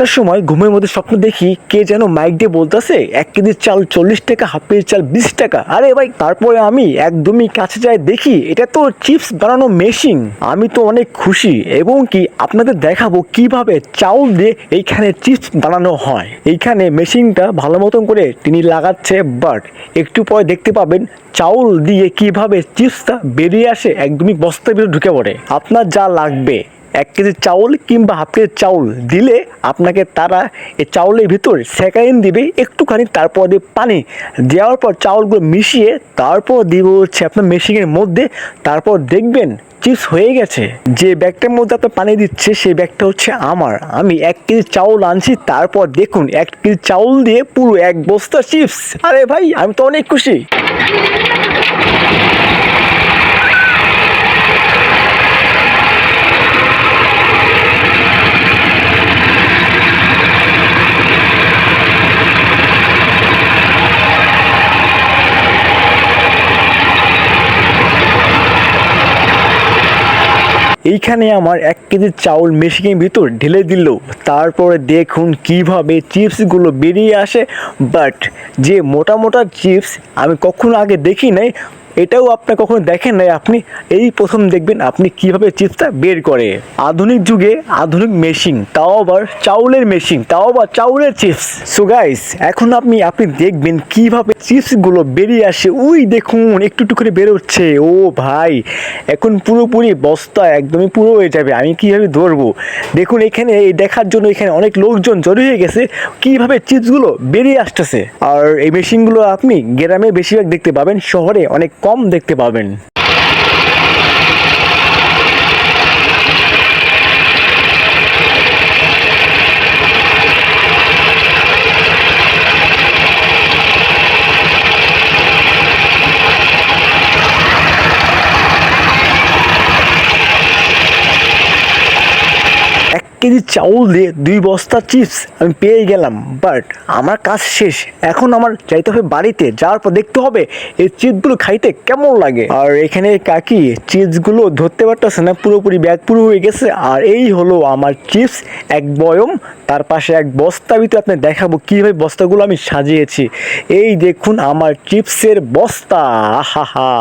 একটা সময় ঘুমের মধ্যে স্বপ্ন দেখি কে যেন মাইক দিয়ে বলতেছে 1 কেজি চাল 40 টাকা, হাফ কেজি চাল 20 টাকা। আরে ভাই, তারপরে আমি একদমই কাছে যাই দেখি এটা তো চিপস বানানো মেশিন। আমি তো অনেক খুশি এবং কি আপনাদের দেখাবো কিভাবে চাউল দিয়ে এইখানে চিপস বানানো হয়। এইখানে মেশিনটা ভালো মতন করে তিনি লাগাচ্ছে, বাট একটু পরে দেখতে পাবেন চাউল দিয়ে কিভাবে চিপসটা বেরিয়ে আসে একদমই বস্তার ভিতরে ঢুকে পড়ে। আপনার যা লাগবে 1 কেজি চাউল কিংবা হাফ কেজি চাউল দিলে আপনাকে তারা এই চাউলের ভিতর সেকাইন দিবে একটুখানি, তারপর দিয়ে পানি দেওয়ার পর চাউলগুলো মিশিয়ে তারপর দিব হচ্ছে আপনার মেশিনের মধ্যে। তারপর দেখবেন চিপস হয়ে গেছে। যে ব্যাগটার মধ্যে আপনার পানি দিচ্ছে সেই ব্যাগটা হচ্ছে আমার। আমি 1 কেজি চাউল আনছি, তারপর দেখুন 1 কেজি চাউল দিয়ে পুরো 1 বস্তা চিপস। আরে ভাই, আমি তো অনেক খুশি। এইখানে আমার 1 কেজি চাউল মেশিনের ভিতর ঢেলে দিল। তারপরে দেখুন কিভাবে চিপসগুলো বেরিয়ে আসে। বাট যে মোটা মোটা চিপস আমি কখনো আগে দেখি নাই, এটাও আপনি কখনো দেখেন নাই, আপনি এই প্রথম দেখবেন আপনি কিভাবে চিপসটা বের করে। আধুনিক যুগে আধুনিক মেশিন, তাও আবার চাউলের মেশিন, তাও আবার চাউলের চিপস। সো গাইস, এখন আপনি দেখবেন কিভাবে চিপসগুলো বেরিয়ে আসে। ওই দেখুন একটু একটু করে বেরোচ্ছে। ও ভাই, এখন পুরোপুরি বস্তা একদমই পুরো হয়ে যাবে। আমি কিভাবে ধরবো দেখুন। এখানে এই দেখার জন্য এখানে অনেক লোকজন জড়ো হয়ে গেছে কিভাবে চিপসগুলো বেরিয়ে আসতেছে। আর এই মেশিনগুলো আপনি গ্রামে বেশিরভাগ দেখতে পাবেন, শহরে অনেক কম দেখতে পাবেন। কেজি চাউল দিয়ে 2 বস্তা চিপস আমি পেয়ে গেলাম। বাট আমার কাজ শেষ, এখন আমার যাইতে হবে বাড়িতে। যাওয়ার পর দেখতে হবে এই চিপসগুলো খাইতে কেমন লাগে। আর এখানে কাকি চিপসগুলো ধরতে পারতেছে না, পুরোপুরি ব্যাগ পুরো হয়ে গেছে। আর এই হলো আমার চিপস, 1 বয়ম, তার পাশে 1 বস্তা। ভিতরে আপনি দেখাবো কীভাবে বস্তাগুলো আমি সাজিয়েছি। এই দেখুন আমার চিপসের বস্তা, হা হা।